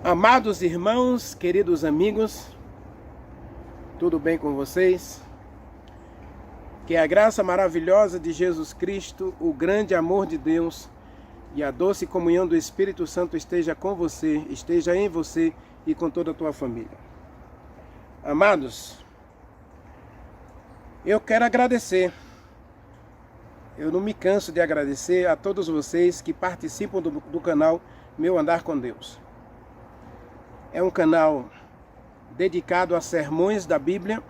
Amados irmãos, queridos amigos, tudo bem com vocês? Que a graça maravilhosa de Jesus Cristo, o grande amor de Deus e a doce comunhão do Espírito Santo esteja com você, esteja em você e com toda a tua família. Amados, eu quero agradecer. Eu não me canso de agradecer a todos vocês que participam do canal Meu Andar com Deus. É um canal dedicado a sermões da Bíblia.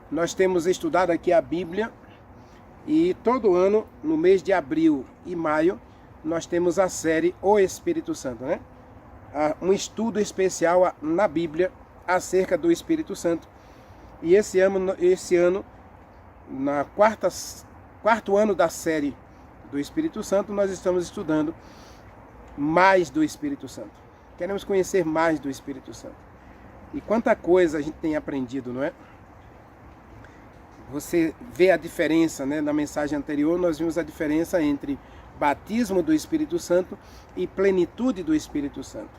Nós temos estudado aqui a Bíblia e todo ano, no mês de abril e maio, nós temos a série O Espírito Santo, né? Um estudo especial na Bíblia acerca do Espírito Santo. E esse ano na quarto ano da série do Espírito Santo, nós estamos estudando mais do Espírito Santo. Queremos conhecer mais do Espírito Santo. E quanta coisa a gente tem aprendido, não é? Você vê a diferença, né? Na mensagem anterior nós vimos a diferença entre batismo do Espírito Santo e plenitude do Espírito Santo,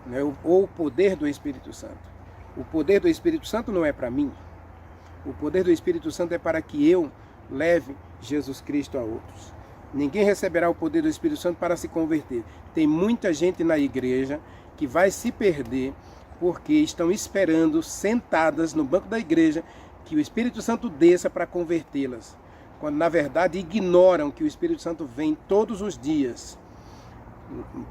né? Ou o poder do Espírito Santo. O poder do Espírito Santo não é para mim. O poder do Espírito Santo é para que eu leve Jesus Cristo a outros. Ninguém receberá o poder do Espírito Santo para se converter. Tem muita gente na igreja que vai se perder porque estão esperando, sentadas no banco da igreja, que o Espírito Santo desça para convertê-las, quando na verdade ignoram que o Espírito Santo vem todos os dias.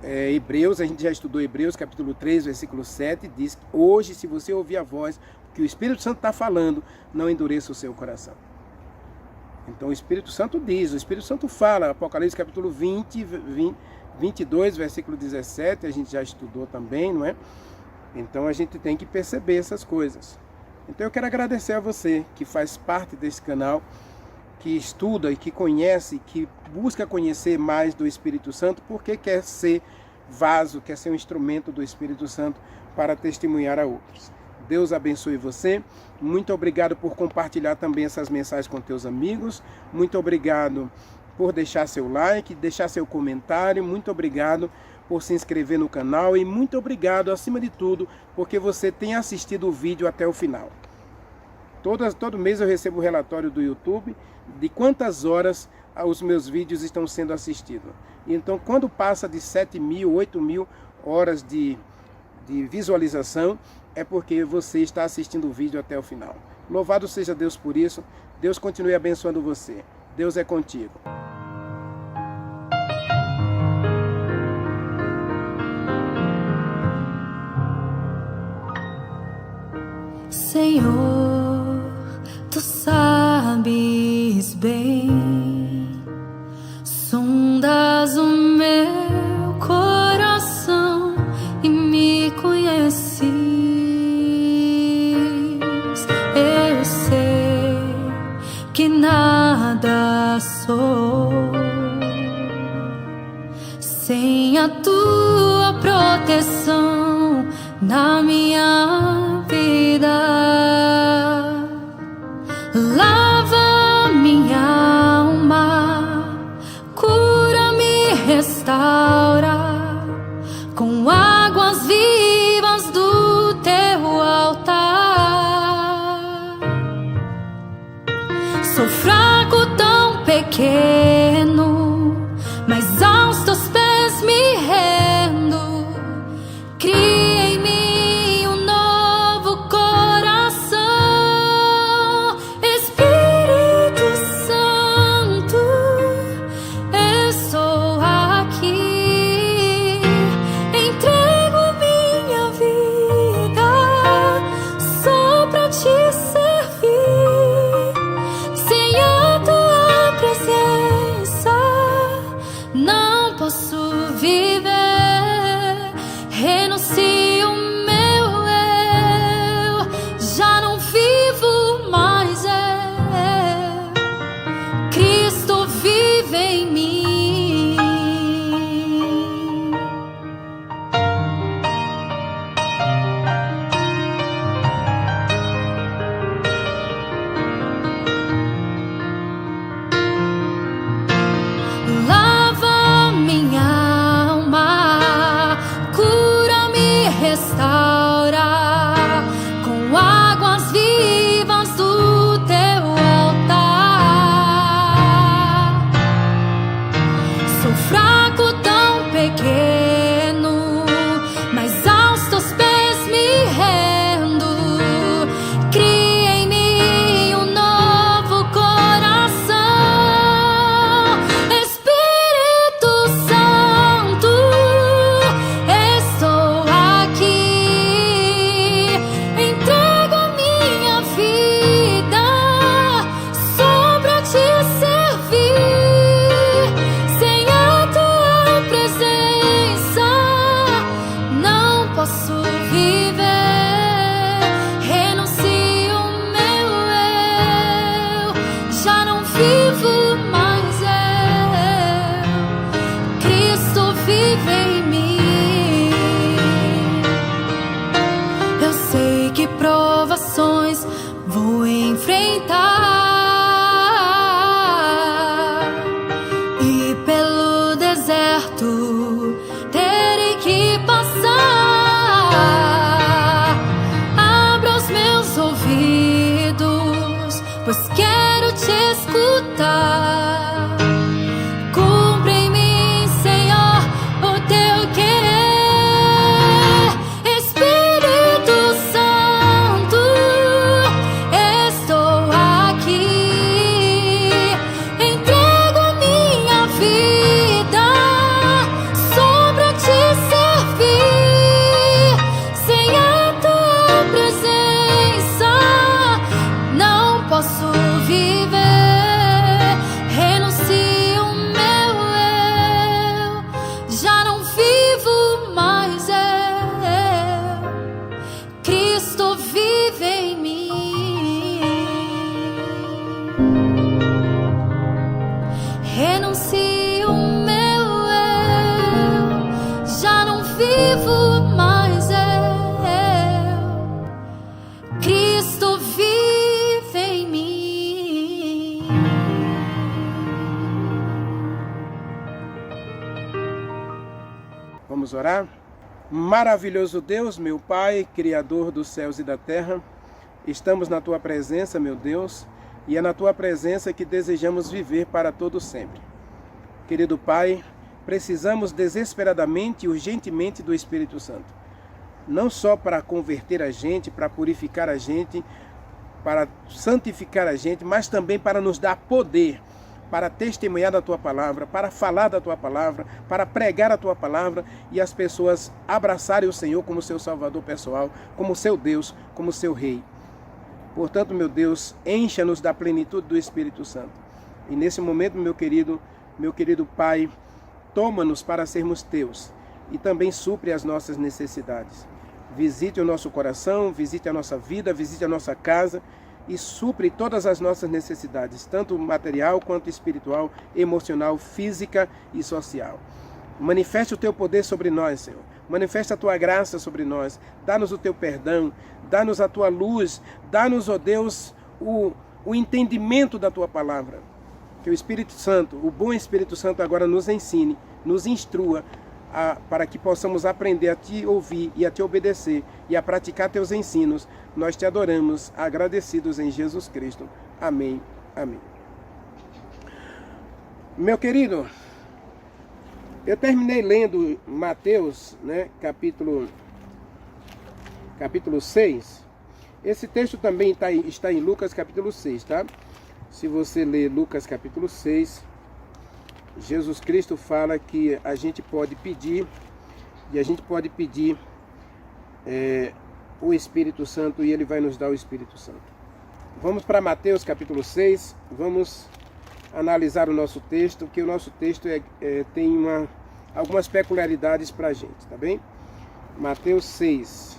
Hebreus, a gente já estudou Hebreus capítulo 3, versículo 7, diz que hoje, se você ouvir a voz que o Espírito Santo está falando, não endureça o seu coração. Então o Espírito Santo diz, o Espírito Santo fala, Apocalipse capítulo 22, versículo 17, a gente já estudou também, não é? Então a gente tem que perceber essas coisas. Então eu quero agradecer a você que faz parte desse canal, que estuda e que conhece, que busca conhecer mais do Espírito Santo, porque quer ser vaso, quer ser um instrumento do Espírito Santo para testemunhar a outros. Deus abençoe você. Muito obrigado por compartilhar também essas mensagens com teus amigos. Muito obrigado por deixar seu like, deixar seu comentário. Muito obrigado por se inscrever no canal. E muito obrigado, acima de tudo, porque você tem assistido o vídeo até o final. Todo mês eu recebo o relatório do YouTube de quantas horas os meus vídeos estão sendo assistidos. Então, quando passa de 7.000, 8.000 horas de visualização, é porque você está assistindo o vídeo até o final. Louvado seja Deus por isso. Deus continue abençoando você. Deus é contigo. Senhor, tu sabes bem, sondas o meu coração e me conheces. Eu sei que nada sou sem a tua proteção na minha vida. Lava minha alma, cura-me, restaura com águas vivas do teu altar. Sou fraco, tão pequeno, mas aos teus pés me rendo. Cria em mim um novo coração. Espírito Santo, estou aqui. Entrego minha restaura com águas vivas do teu altar. Sou fraco, tão pequeno, mas aos teus pés me rendo. Cria em mim um novo coração. Espírito Santo, estou aqui. Entrego a minha vida só pra te servir. Sem a tua presença não posso viver. Renuncio o meu eu, já não vivo mais eu. Cristo vive em mim. Eu sei que provações vou enfrentar e pelo deserto terei que passar. Abra os meus ouvidos, pois quero te escutar. Cumpre em mim, Senhor, o teu querer. Espírito Santo, estou aqui. Entrego a minha vida só pra te servir. Sem a tua presença não posso viver. Renuncio o meu eu, já não vivo mais eu. Cristo vive em mim. Renuncio o meu eu, já não vivo mais eu. Cristo vive em mim. Vamos orar? Maravilhoso Deus, meu Pai, Criador dos céus e da terra, estamos na Tua presença, meu Deus, e é na Tua presença que desejamos viver para todo sempre. Querido Pai, precisamos desesperadamente e urgentemente do Espírito Santo. Não só para converter a gente, para purificar a gente, para santificar a gente, mas também para nos dar poder, para testemunhar da Tua palavra, para falar da Tua palavra, para pregar a Tua palavra e as pessoas abraçarem o Senhor como seu Salvador pessoal, como seu Deus, como seu Rei. Portanto, meu Deus, encha-nos da plenitude do Espírito Santo. E nesse momento, meu querido Pai, toma-nos para sermos Teus e também supre as nossas necessidades. Visite o nosso coração, visite a nossa vida, visite a nossa casa e supre todas as nossas necessidades, tanto material quanto espiritual, emocional, física e social. Manifeste o Teu poder sobre nós, Senhor. Manifesta a Tua graça sobre nós. Dá-nos o Teu perdão, dá-nos a Tua luz, dá-nos, ó Deus, o entendimento da Tua palavra. Que o Espírito Santo, o bom Espírito Santo agora nos ensine, nos instrua, para que possamos aprender a Te ouvir e a Te obedecer e a praticar Teus ensinos. Nós Te adoramos, agradecidos em Jesus Cristo. Amém. Amém. Meu querido, eu terminei lendo Mateus, capítulo 6. Esse texto também está em Lucas capítulo 6, tá? Se você ler Lucas capítulo 6, Jesus Cristo fala que a gente pode pedir, e a gente pode pedir o Espírito Santo, e Ele vai nos dar o Espírito Santo. Vamos para Mateus capítulo 6, vamos analisar o nosso texto, que o nosso texto tem algumas peculiaridades para a gente, tá bem? Mateus 6.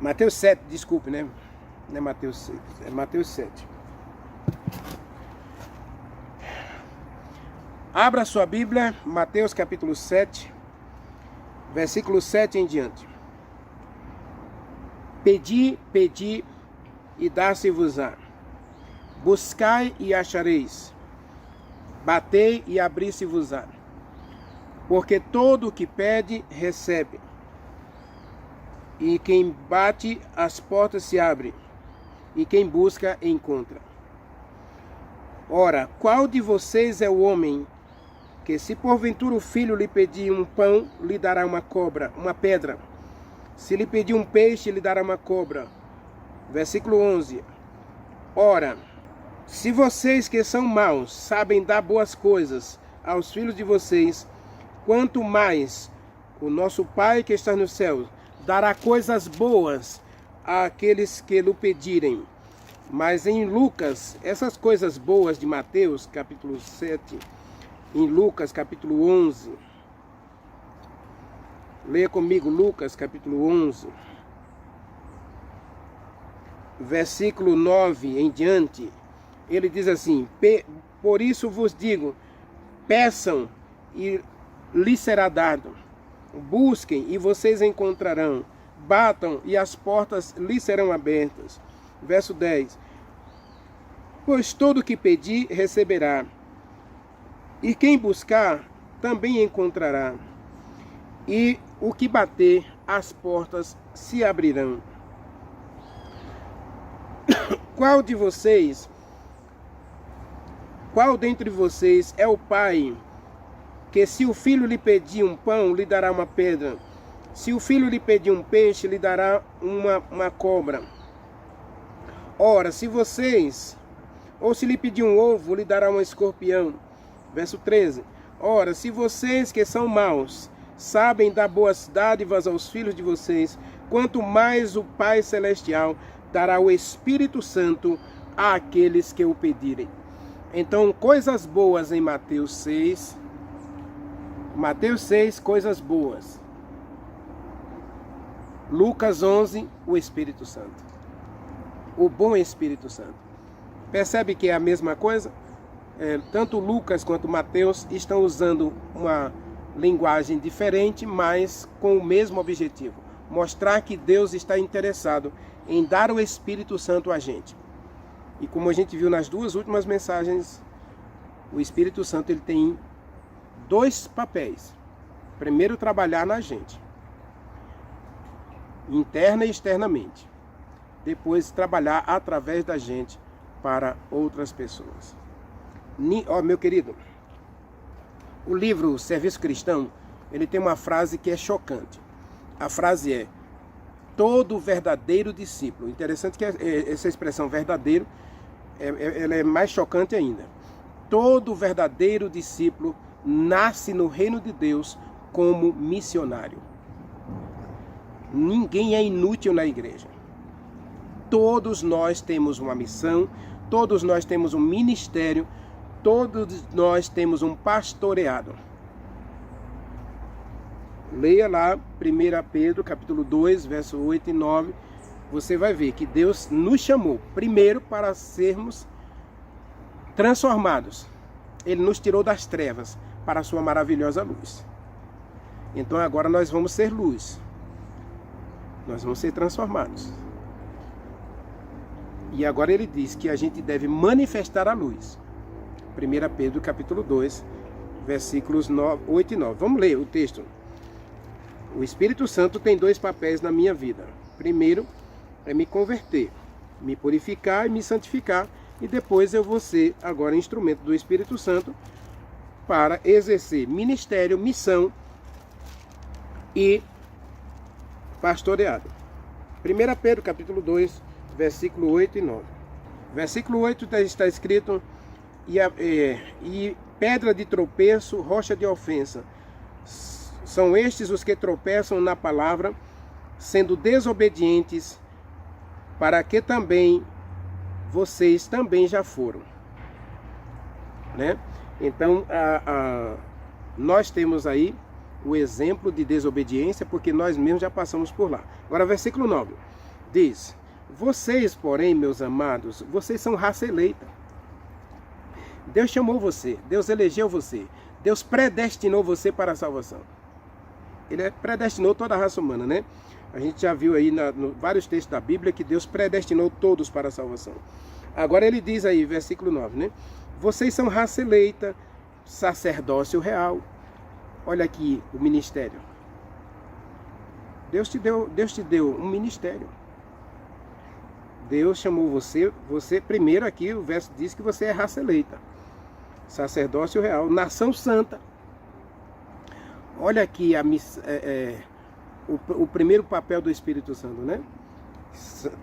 Mateus 7, desculpe, né? Não é Mateus 6, é Mateus 7. Abra sua Bíblia, Mateus capítulo 7, versículo 7 em diante. Pedi, pedi, e dar-se-vos-á. Buscai e achareis. Batei e abri-se-vos-á. Porque todo o que pede, recebe. E quem bate, as portas se abrem, e quem busca, encontra. Ora, qual de vocês é o homem que, se porventura o filho lhe pedir um pão, lhe dará uma pedra? Se lhe pedir um peixe, lhe dará uma cobra? Versículo 11. Ora, se vocês que são maus sabem dar boas coisas aos filhos de vocês, quanto mais o nosso Pai que está no céu dará coisas boas àqueles que lhe pedirem. Mas em Lucas, essas coisas boas de Mateus, capítulo 7, em Lucas, capítulo 11, leia comigo Lucas, capítulo 11, versículo 9 em diante, ele diz assim: por isso vos digo, peçam e lhes será dado, busquem e vocês encontrarão, batam e as portas lhes serão abertas. Verso 10. Pois todo o que pedir, receberá. E quem buscar, também encontrará. E o que bater, as portas se abrirão. Qual dentre vocês é o pai que, se o filho lhe pedir um pão, lhe dará uma pedra? Se o filho lhe pedir um peixe, lhe dará uma cobra? Ora, se lhe pedir um ovo, lhe dará um escorpião. Verso 13. Ora, se vocês que são maus sabem dar boas dádivas aos filhos de vocês, quanto mais o Pai Celestial dará o Espírito Santo àqueles que o pedirem. Então, coisas boas em Mateus 6. Mateus 6, coisas boas. Lucas 11, o Espírito Santo. O bom Espírito Santo. Percebe que é a mesma coisa? Tanto Lucas quanto Mateus estão usando uma linguagem diferente, mas com o mesmo objetivo. Mostrar que Deus está interessado em dar o Espírito Santo a gente. E como a gente viu nas duas últimas mensagens, o Espírito Santo ele tem dois papéis. Primeiro, trabalhar na gente, interna e externamente. Depois, trabalhar através da gente para outras pessoas. Meu querido, o livro Serviço Cristão, ele tem uma frase que é chocante. A frase é: todo verdadeiro discípulo. Interessante que essa expressão verdadeiro, ela é mais chocante ainda. Todo verdadeiro discípulo nasce no reino de Deus como missionário. Ninguém é inútil na igreja. Todos nós temos uma missão, todos nós temos um ministério, todos nós temos um pastoreado. Leia lá 1 Pedro capítulo 2, verso 8 e 9. Você vai ver que Deus nos chamou primeiro para sermos transformados. Ele nos tirou das trevas para a sua maravilhosa luz. Então agora nós vamos ser luz. Nós vamos ser transformados. E agora ele diz que a gente deve manifestar a luz. 1 Pedro capítulo 2, versículos 8 e 9. Vamos ler o texto. O Espírito Santo tem dois papéis na minha vida. Primeiro é me converter, me purificar e me santificar. E depois eu vou ser agora instrumento do Espírito Santo para exercer ministério, missão e pastoreado. 1 Pedro capítulo 2, versículo 8 e 9. Versículo 8 está escrito: e pedra de tropeço, rocha de ofensa. São estes os que tropeçam na palavra, sendo desobedientes, para que também vocês também já foram. Né? Então, nós temos aí o exemplo de desobediência, porque nós mesmos já passamos por lá. Agora, versículo 9 diz: vocês, porém, meus amados, vocês são raça eleita. Deus chamou você, Deus elegeu você, Deus predestinou você para a salvação. Ele predestinou toda a raça humana, né? A gente já viu aí vários textos da Bíblia que Deus predestinou todos para a salvação. Agora ele diz aí, versículo 9, né? Vocês são raça eleita, sacerdócio real. Olha aqui o ministério. Deus te deu um ministério. Deus chamou você primeiro aqui, o verso diz que você é raça eleita, sacerdócio real, nação santa. Olha aqui o primeiro papel do Espírito Santo, né?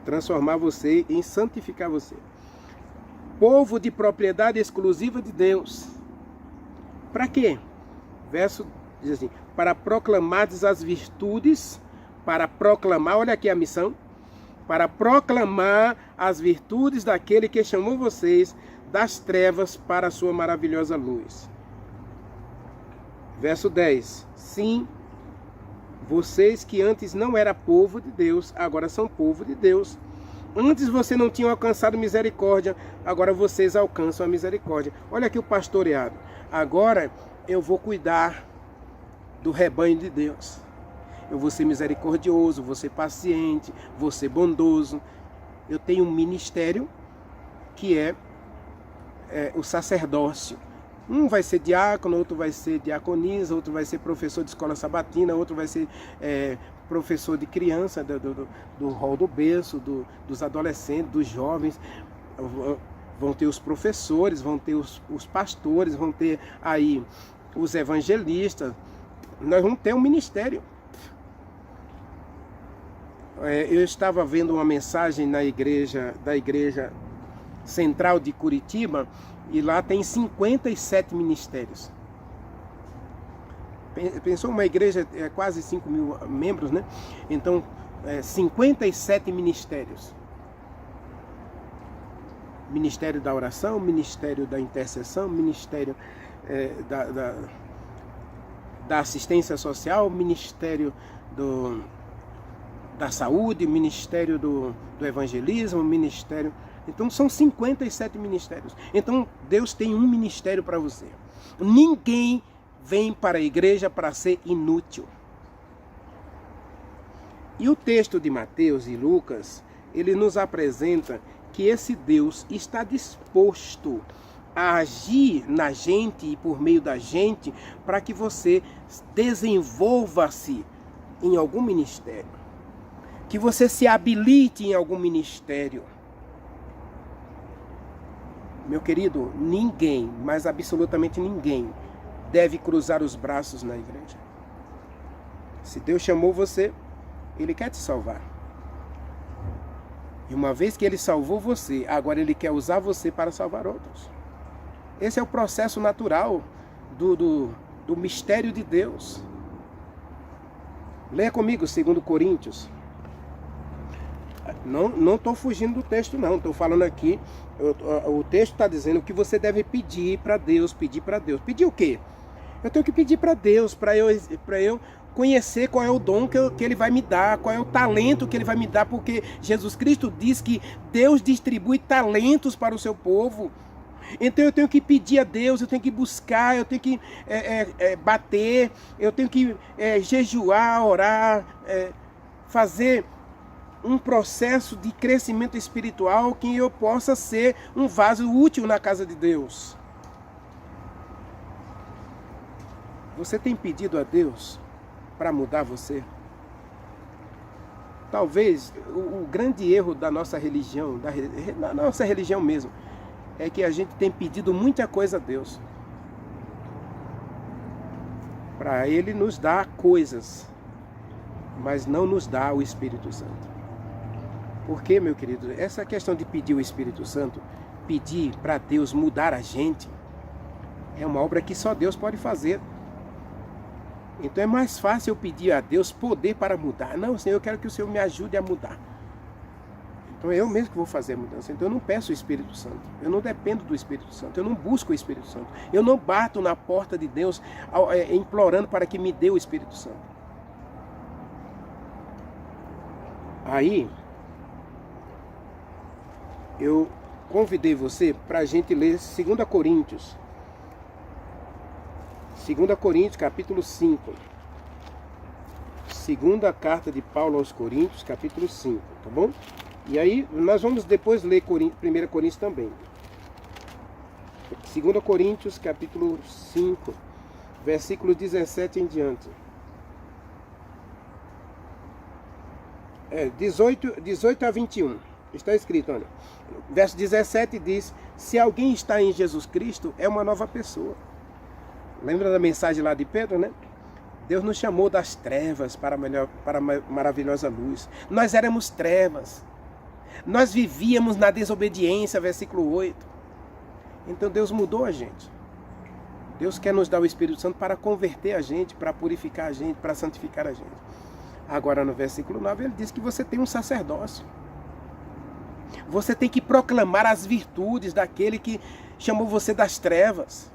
Transformar você em santificar você. Povo de propriedade exclusiva de Deus. Para quê? Verso diz assim: para proclamar as virtudes, para proclamar, olha aqui a missão, para proclamar as virtudes daquele que chamou vocês das trevas para a sua maravilhosa luz. Verso 10. Sim, vocês que antes não eram povo de Deus, agora são povo de Deus. Antes você não tinha alcançado misericórdia, agora vocês alcançam a misericórdia. Olha aqui o pastoreado. Agora eu vou cuidar do rebanho de Deus. Eu vou ser misericordioso, vou ser paciente, vou ser bondoso. Eu tenho um ministério que é o sacerdócio. Um vai ser diácono, outro vai ser diaconisa, outro vai ser professor de escola sabatina, outro vai ser professor de criança, do rol do berço, dos adolescentes, dos jovens. Vão ter os professores, vão ter os pastores, vão ter aí os evangelistas. Nós vamos ter um ministério. Eu estava vendo uma mensagem da igreja central de Curitiba, e lá tem 57 ministérios. Pensou uma igreja, quase 5 mil membros, né? Então, 57 ministérios. Ministério da oração, ministério da intercessão, ministério da assistência social, ministério da saúde, ministério do evangelismo, ministério... Então são 57 ministérios. Então Deus tem um ministério para você. Ninguém vem para a igreja para ser inútil. E o texto de Mateus e Lucas, ele nos apresenta que esse Deus está disposto a agir na gente e por meio da gente para que você desenvolva-se em algum ministério. Que você se habilite em algum ministério. Meu querido, ninguém, mas absolutamente ninguém, deve cruzar os braços na igreja. Se Deus chamou você, Ele quer te salvar. E uma vez que Ele salvou você, agora Ele quer usar você para salvar outros. Esse é o processo natural do mistério de Deus. Leia comigo 2 Coríntios. Não estou fugindo do texto, não. Estou falando aqui, o texto está dizendo que você deve pedir para Deus, pedir para Deus. Pedir o quê? Eu tenho que pedir para Deus, para eu conhecer qual é o dom que Ele vai me dar, qual é o talento que Ele vai me dar, porque Jesus Cristo diz que Deus distribui talentos para o seu povo. Então eu tenho que pedir a Deus, eu tenho que buscar, eu tenho que bater, eu tenho que jejuar, orar, fazer um processo de crescimento espiritual que eu possa ser um vaso útil na casa de Deus. Você tem pedido a Deus para mudar você? Talvez o grande erro da nossa religião, da nossa religião mesmo, é que a gente tem pedido muita coisa a Deus. Para Ele nos dar coisas, mas não nos dá o Espírito Santo. Porque, meu querido, essa questão de pedir o Espírito Santo, pedir para Deus mudar a gente, é uma obra que só Deus pode fazer. Então é mais fácil eu pedir a Deus poder para mudar. Não, Senhor, eu quero que o Senhor me ajude a mudar. Então é eu mesmo que vou fazer a mudança. Então eu não peço o Espírito Santo. Eu não dependo do Espírito Santo. Eu não busco o Espírito Santo. Eu não bato na porta de Deus implorando para que me dê o Espírito Santo. Aí, eu convidei você para a gente ler 2 Coríntios. 2 Coríntios, capítulo 5. Segunda carta de Paulo aos Coríntios, capítulo 5, tá bom? E aí, nós vamos depois ler 1 Coríntios também. 2 Coríntios, capítulo 5, versículo 17 em diante. 18 a 21. Está escrito, olha. Verso 17 diz: se alguém está em Jesus Cristo, é uma nova pessoa. Lembra da mensagem lá de Pedro, né? Deus nos chamou das trevas para a maravilhosa luz. Nós éramos trevas. Nós vivíamos na desobediência, versículo 8. Então Deus mudou a gente. Deus quer nos dar o Espírito Santo para converter a gente, para purificar a gente, para santificar a gente. Agora no versículo 9 ele diz que você tem um sacerdócio. Você tem que proclamar as virtudes daquele que chamou você das trevas,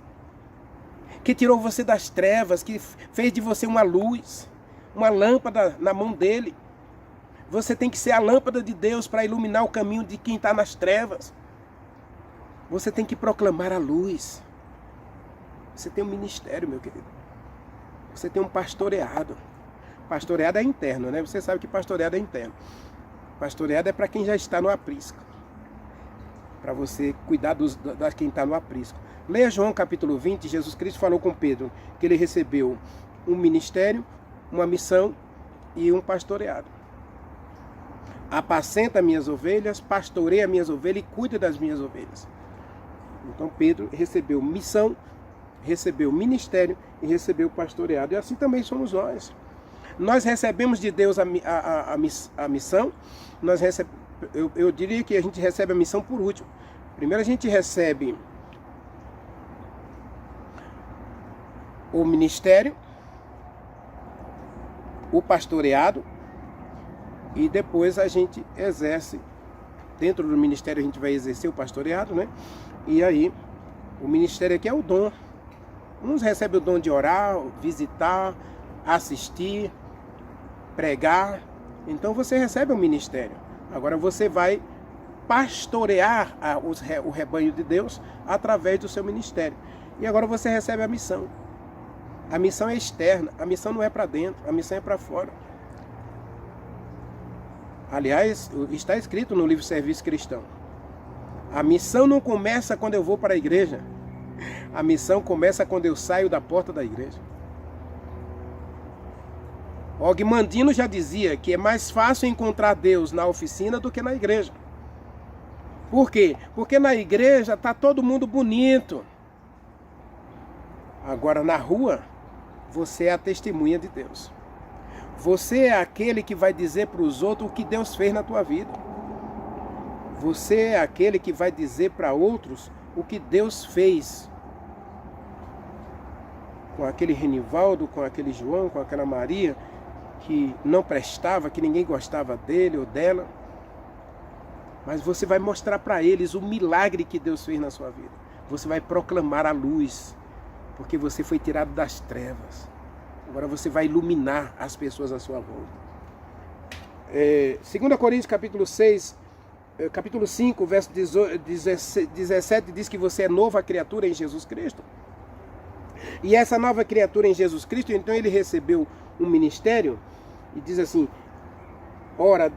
que tirou você das trevas, que fez de você uma luz, uma lâmpada na mão dele. Você tem que ser a lâmpada de Deus para iluminar o caminho de quem está nas trevas. Você tem que proclamar a luz. Você tem um ministério, meu querido. Você tem um pastoreado. Pastoreado é interno, né? Você sabe que pastoreado é interno. Pastoreado é para quem já está no aprisco. Para você cuidar da quem está no aprisco. Leia João capítulo 20, Jesus Cristo falou com Pedro que ele recebeu um ministério, uma missão e um pastoreado. Apacenta minhas ovelhas, pastoreia minhas ovelhas e cuida das minhas ovelhas. Então Pedro recebeu missão, recebeu ministério e recebeu pastoreado. E assim também somos nós. Nós recebemos de Deus a missão. Eu diria que a gente recebe a missão por último. Primeiro a gente recebe o ministério, o pastoreado, e depois a gente exerce. Dentro do ministério a gente vai exercer o pastoreado, né? E aí, o ministério aqui é o dom. Uns recebem o dom de orar, visitar, assistir, pregar. Então você recebe o ministério. Agora você vai pastorear o rebanho de Deus através do seu ministério. E agora você recebe a missão. A missão é externa, a missão não é para dentro, a missão é para fora. Aliás, está escrito no livro Serviço Cristão. A missão não começa quando eu vou para a igreja. A missão começa quando eu saio da porta da igreja. Og Mandino já dizia que é mais fácil encontrar Deus na oficina do que na igreja. Por quê? Porque na igreja está todo mundo bonito. Agora na rua, você é a testemunha de Deus. Você é aquele que vai dizer para os outros o que Deus fez na tua vida. Você é aquele que vai dizer para outros o que Deus fez. Com aquele Renivaldo, com aquele João, com aquela Maria, que não prestava, que ninguém gostava dele ou dela. Mas você vai mostrar para eles o milagre que Deus fez na sua vida. Você vai proclamar a luz, porque você foi tirado das trevas. Agora você vai iluminar as pessoas à sua volta. 2 Coríntios capítulo 6, capítulo 5, verso 17 diz que você é nova criatura em Jesus Cristo. E essa nova criatura em Jesus Cristo, então ele recebeu um ministério e diz assim: ora,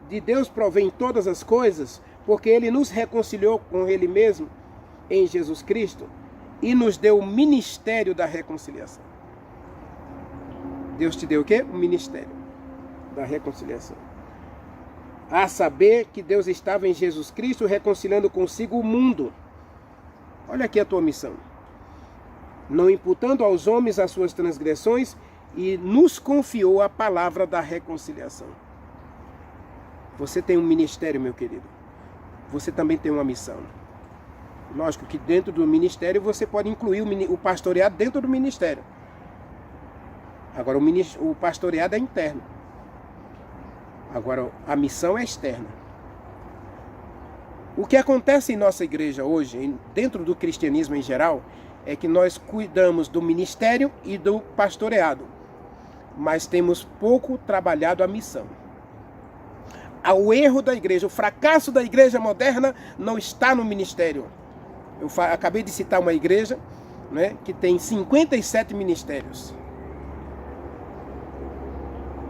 de Deus provém todas as coisas, porque ele nos reconciliou com ele mesmo em Jesus Cristo e nos deu o ministério da reconciliação. Deus te deu o quê? O ministério da reconciliação. A saber que Deus estava em Jesus Cristo reconciliando consigo o mundo. Olha aqui a tua missão. Não imputando aos homens as suas transgressões, e nos confiou a palavra da reconciliação. Você tem um ministério, meu querido. Você também tem uma missão. Lógico que dentro do ministério você pode incluir o pastoreado dentro do ministério. Agora o pastoreado é interno. Agora a missão é externa. O que acontece em nossa igreja hoje, dentro do cristianismo em geral, é que nós cuidamos do ministério e do pastoreado, mas temos pouco trabalhado a missão. O erro da igreja, o fracasso da igreja moderna não está no ministério. Eu acabei de citar uma igreja, né, que tem 57 ministérios.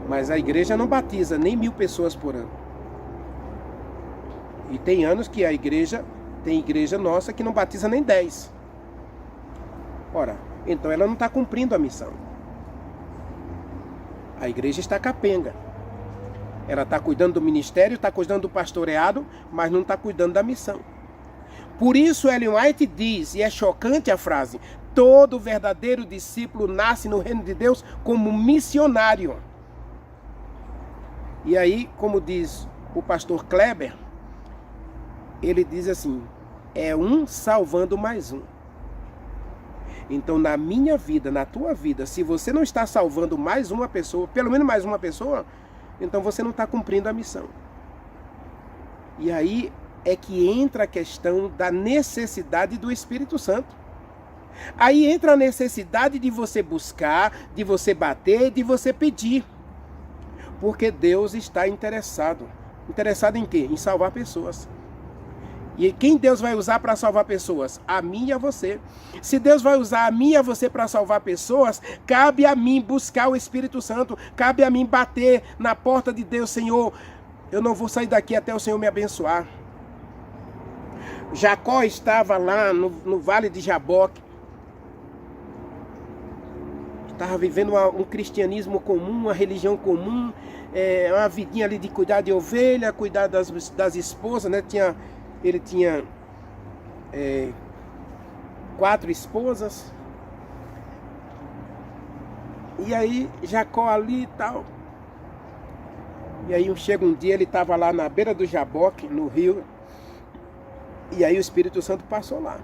Mas a igreja não batiza nem 1000 pessoas por ano. E tem anos que tem igreja nossa que não batiza nem 10. Ora, então ela não está cumprindo a missão. A igreja está capenga. Ela está cuidando do ministério, está cuidando do pastoreado, mas não está cuidando da missão. Por isso Ellen White diz, e é chocante a frase, todo verdadeiro discípulo nasce no reino de Deus como missionário. E aí, como diz o pastor Kleber, ele diz assim, é um salvando mais um. Então, na minha vida, na tua vida, se você não está salvando mais uma pessoa, pelo menos mais uma pessoa, então você não está cumprindo a missão. E aí é que entra a questão da necessidade do Espírito Santo. Aí entra a necessidade de você buscar, de você bater, de você pedir. Porque Deus está interessado. Interessado em quê? Em salvar pessoas. E quem Deus vai usar para salvar pessoas? A mim e a você. Se Deus vai usar a mim e a você para salvar pessoas, cabe a mim buscar o Espírito Santo, cabe a mim bater na porta de Deus, Senhor, eu não vou sair daqui até o Senhor me abençoar. Jacó estava lá no vale de Jaboque, estava vivendo um cristianismo comum, uma religião comum, uma vidinha ali de cuidar de ovelha, cuidar das esposas, né? Ele tinha 4 esposas. E aí Jacó ali e tal. E aí chega um dia, ele estava lá na beira do Jaboque, no rio. E aí o Espírito Santo passou lá.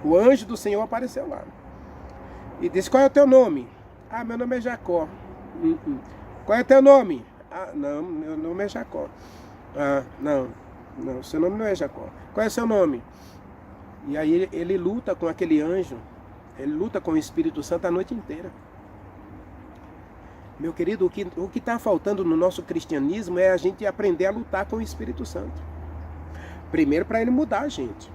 O anjo do Senhor apareceu lá. E disse, qual é o teu nome? Ah, meu nome é Jacó. Qual é o teu nome? Ah, não, meu nome é Jacó. Ah, não, seu nome não é Jacó. Qual é o seu nome? E aí ele luta com aquele anjo. Ele luta com o Espírito Santo a noite inteira. Meu querido, o que está faltando no nosso cristianismo é a gente aprender a lutar com o Espírito Santo. Primeiro, para ele mudar a gente.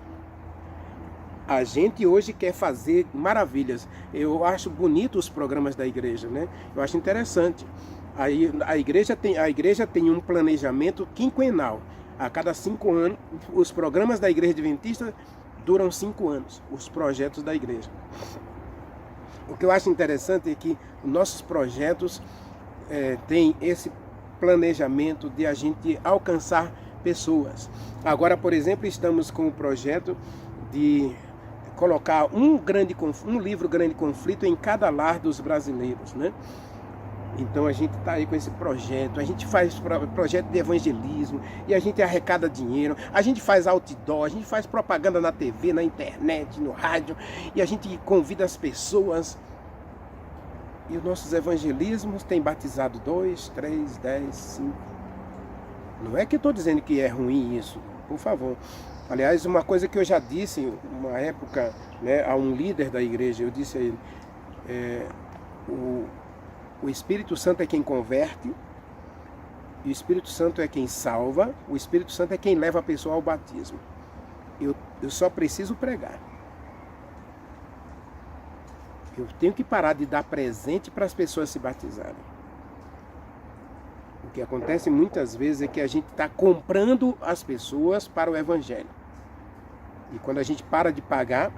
A gente hoje quer fazer maravilhas. Eu acho bonito os programas da igreja, né? Eu acho interessante. A igreja tem um planejamento quinquenal. A cada 5 anos, os programas da Igreja Adventista duram 5 anos, os projetos da igreja. O que eu acho interessante é que nossos projetos têm esse planejamento de a gente alcançar pessoas. Agora, por exemplo, estamos com o projeto de colocar um livro Grande Conflito em cada lar dos brasileiros, né? Então a gente está aí com esse projeto, a gente faz projeto de evangelismo, e a gente arrecada dinheiro, a gente faz outdoor, a gente faz propaganda na TV, na internet, no rádio, e a gente convida as pessoas. E os nossos evangelismos têm batizado 2, 3, 10, 5. Não é que eu estou dizendo que é ruim isso, por favor. Aliás, uma coisa que eu já disse, uma época, né, a um líder da igreja, eu disse a ele, o Espírito Santo é quem converte, o Espírito Santo é quem salva, o Espírito Santo é quem leva a pessoa ao batismo. Eu só preciso pregar. Eu tenho que parar de dar presente para as pessoas se batizarem. O que acontece muitas vezes é que a gente está comprando as pessoas para o Evangelho. E quando a gente para de pagar,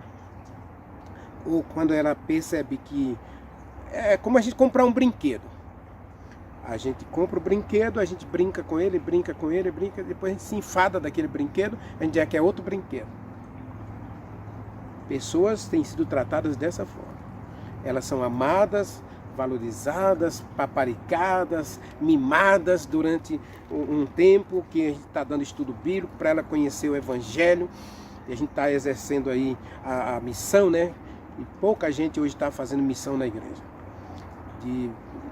ou quando ela percebe que é como a gente comprar um brinquedo. A gente compra o brinquedo, a gente brinca com ele, depois a gente se enfada daquele brinquedo, a gente já quer outro brinquedo. Pessoas têm sido tratadas dessa forma. Elas são amadas, valorizadas, paparicadas, mimadas durante um tempo que a gente está dando estudo bíblico para ela conhecer o Evangelho. E a gente está exercendo aí a missão, né? E pouca gente hoje está fazendo missão na igreja. De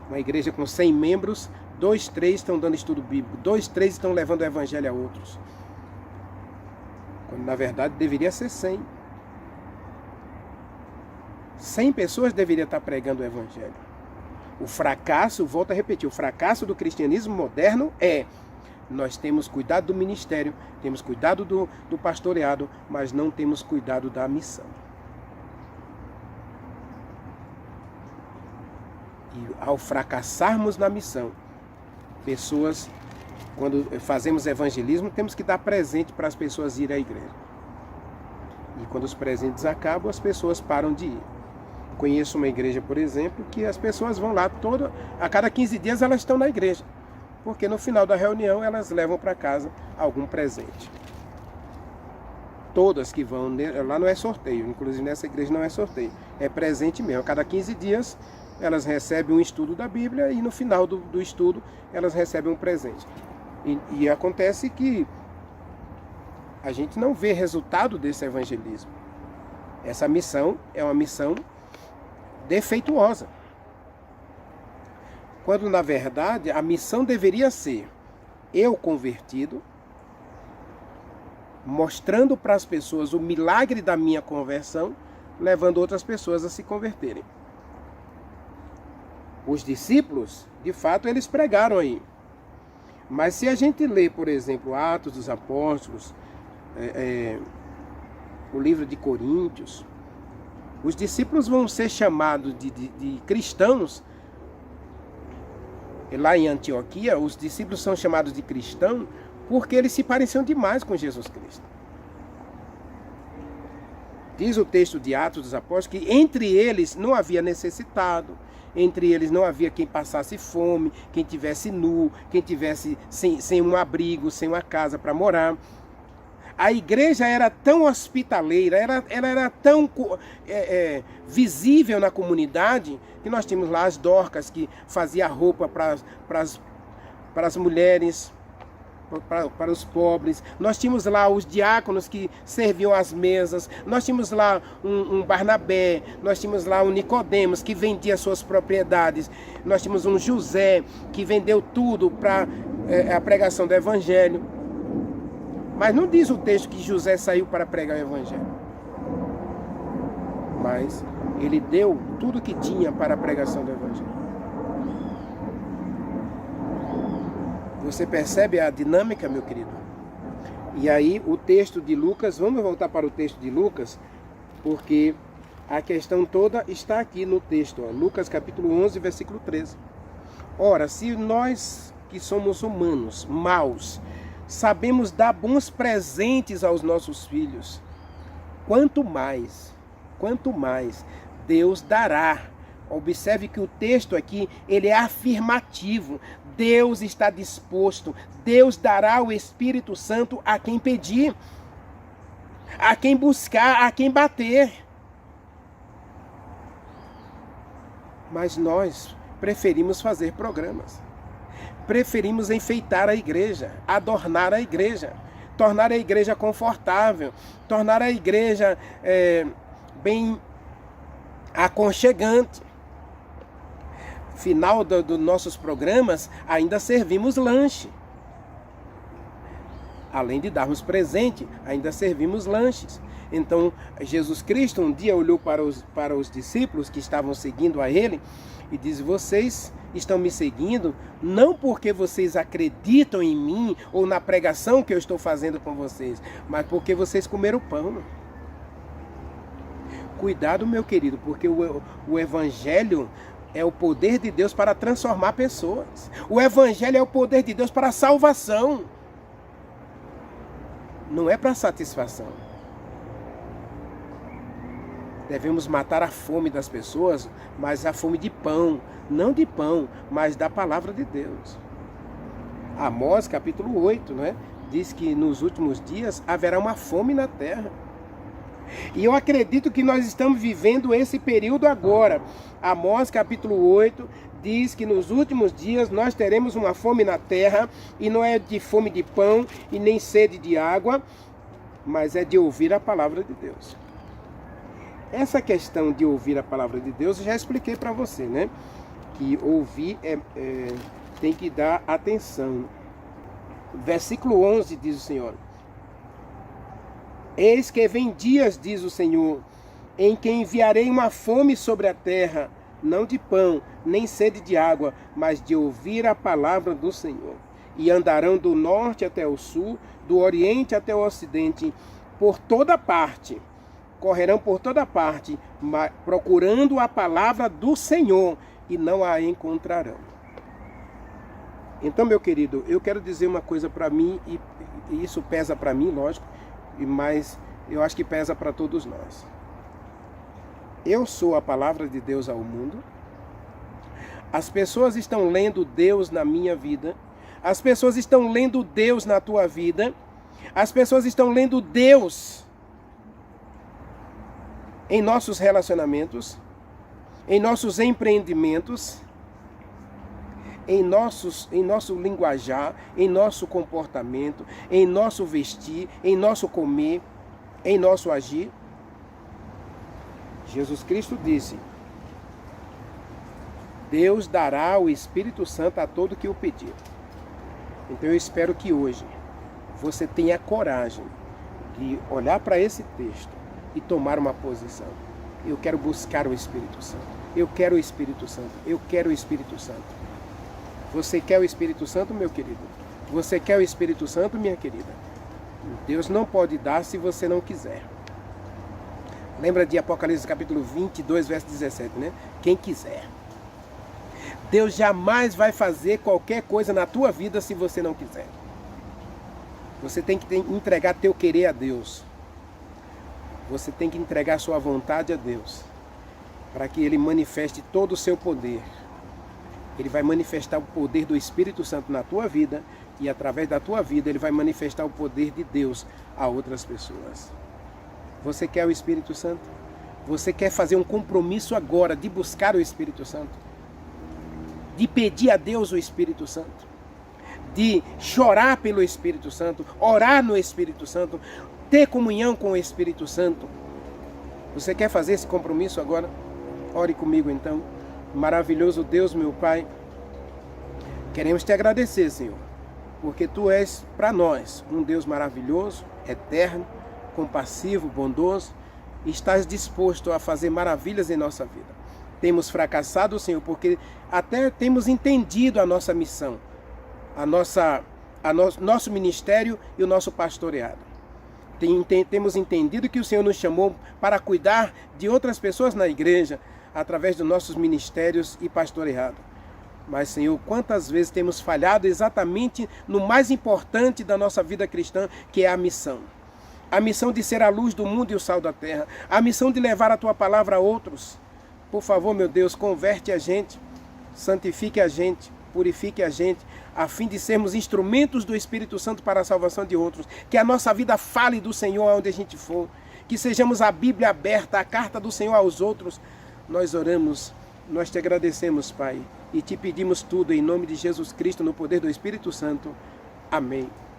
uma igreja com 100 membros, 2, 3 estão dando estudo bíblico, 2, 3 estão levando o Evangelho a outros. Quando na verdade deveria ser 100. 100 pessoas deveriam estar pregando o Evangelho. O fracasso, volto a repetir, o fracasso do cristianismo moderno é: nós temos cuidado do ministério, temos cuidado do pastoreado, mas não temos cuidado da missão. E ao fracassarmos na missão, pessoas, quando fazemos evangelismo, temos que dar presente para as pessoas irem à igreja. E quando os presentes acabam, as pessoas param de ir. Conheço uma igreja, por exemplo, que as pessoas vão lá a cada 15 dias elas estão na igreja. porque no final da reunião elas levam para casa algum presente. Todas que vão, lá não é sorteio, inclusive nessa igreja não é sorteio, é presente mesmo. A cada 15 dias elas recebem um estudo da Bíblia e no final do estudo elas recebem um presente. E acontece que a gente não vê resultado desse evangelismo. Essa missão é uma missão defeituosa. Quando na verdade a missão deveria ser eu convertido, mostrando para as pessoas o milagre da minha conversão, levando outras pessoas a se converterem. Os discípulos, de fato, eles pregaram aí. Mas se a gente lê, por exemplo, Atos dos Apóstolos, o livro de Coríntios, os discípulos vão ser chamados de cristãos. Lá em Antioquia, os discípulos são chamados de cristãos porque eles se pareciam demais com Jesus Cristo. Diz o texto de Atos dos Apóstolos que entre eles não havia necessitado, entre eles não havia quem passasse fome, quem tivesse nu, quem tivesse sem um abrigo, sem uma casa para morar. A igreja era tão hospitaleira, ela era tão visível na comunidade, que nós tínhamos lá as Dorcas que fazia roupa para as mulheres, para os pobres. Nós tínhamos lá os diáconos que serviam as mesas. Nós tínhamos lá um Barnabé. Nós tínhamos lá um Nicodemos que vendia suas propriedades. Nós tínhamos um José que vendeu tudo para a pregação do evangelho. Mas não diz o texto que José saiu para pregar o evangelho. Mas ele deu tudo que tinha para a pregação do evangelho. Você percebe a dinâmica, meu querido? E aí o texto de Lucas, vamos voltar para o texto de Lucas, porque a questão toda está aqui no texto, ó, Lucas capítulo 11, versículo 13. Ora, se nós que somos humanos, maus, sabemos dar bons presentes aos nossos filhos, quanto mais Deus dará. Observe que o texto aqui, ele é afirmativo. Deus está disposto. Deus dará o Espírito Santo a quem pedir, a quem buscar, a quem bater. Mas nós preferimos fazer programas. Preferimos enfeitar a igreja, adornar a igreja, tornar a igreja confortável, tornar a igreja bem aconchegante. Final dos nossos programas, ainda servimos lanche. Além de darmos presente, ainda servimos lanches. Então, Jesus Cristo um dia olhou para os discípulos que estavam seguindo a ele e disse: vocês estão me seguindo não porque vocês acreditam em mim ou na pregação que eu estou fazendo com vocês, mas porque vocês comeram pão. Cuidado, meu querido, porque o evangelho é o poder de Deus para transformar pessoas. O evangelho é o poder de Deus para a salvação. Não é para satisfação. Devemos matar a fome das pessoas, mas a fome de pão. Não de pão, mas da palavra de Deus. Amós capítulo 8, né? Diz que nos últimos dias haverá uma fome na terra. E eu acredito que nós estamos vivendo esse período agora. Amós capítulo 8 diz que nos últimos dias nós teremos uma fome na terra, e não é de fome de pão e nem sede de água, mas é de ouvir a palavra de Deus. Essa questão de ouvir a palavra de Deus eu já expliquei para você, né? Que ouvir tem que dar atenção. Versículo 11 diz o Senhor: eis que vem dias, diz o Senhor, em que enviarei uma fome sobre a terra, não de pão, nem sede de água, mas de ouvir a palavra do Senhor. E andarão do norte até o sul, do oriente até o ocidente, por toda parte. Correrão por toda parte, procurando a palavra do Senhor, e não a encontrarão. Então, meu querido, eu quero dizer uma coisa para mim, e isso pesa para mim, lógico, mas eu acho que pesa para todos nós. Eu sou a palavra de Deus ao mundo. As pessoas estão lendo Deus na minha vida. As pessoas estão lendo Deus na tua vida. As pessoas estão lendo Deus em nossos relacionamentos, em nossos empreendimentos, em nosso linguajar, em nosso comportamento, em nosso vestir, em nosso comer, em nosso agir. Jesus Cristo disse: Deus dará o Espírito Santo a todo que o pedir. Então eu espero que hoje você tenha coragem de olhar para esse texto e tomar uma posição. Eu quero buscar o Espírito Santo. Eu quero o Espírito Santo. Eu quero o Espírito Santo. Você quer o Espírito Santo, meu querido? Você quer o Espírito Santo, minha querida? Deus não pode dar se você não quiser. Lembra de Apocalipse capítulo 22, verso 17, né? Quem quiser. Deus jamais vai fazer qualquer coisa na tua vida se você não quiser. Você tem que entregar teu querer a Deus. Você tem que entregar sua vontade a Deus, para que Ele manifeste todo o seu poder. Ele vai manifestar o poder do Espírito Santo na tua vida, e através da tua vida Ele vai manifestar o poder de Deus a outras pessoas. Você quer o Espírito Santo? Você quer fazer um compromisso agora de buscar o Espírito Santo? De pedir a Deus o Espírito Santo? De chorar pelo Espírito Santo? Orar no Espírito Santo? Ter comunhão com o Espírito Santo? Você quer fazer esse compromisso agora? Ore comigo então. Maravilhoso Deus, meu Pai, queremos te agradecer, Senhor, porque Tu és para nós um Deus maravilhoso, eterno, compassivo, bondoso, e estás disposto a fazer maravilhas em nossa vida. Temos fracassado, Senhor, porque até temos entendido a nossa missão, nosso ministério e o nosso pastoreado. Temos entendido que o Senhor nos chamou para cuidar de outras pessoas na igreja, através dos nossos ministérios e pastoreado. Mas, Senhor, quantas vezes temos falhado exatamente no mais importante da nossa vida cristã, que é a missão. A missão de ser a luz do mundo e o sal da terra. A missão de levar a Tua palavra a outros. Por favor, meu Deus, converte a gente, santifique a gente, purifique a gente, a fim de sermos instrumentos do Espírito Santo para a salvação de outros. Que a nossa vida fale do Senhor aonde a gente for. Que sejamos a Bíblia aberta, a carta do Senhor aos outros. Nós oramos, nós te agradecemos, Pai, e te pedimos tudo em nome de Jesus Cristo, no poder do Espírito Santo. Amém.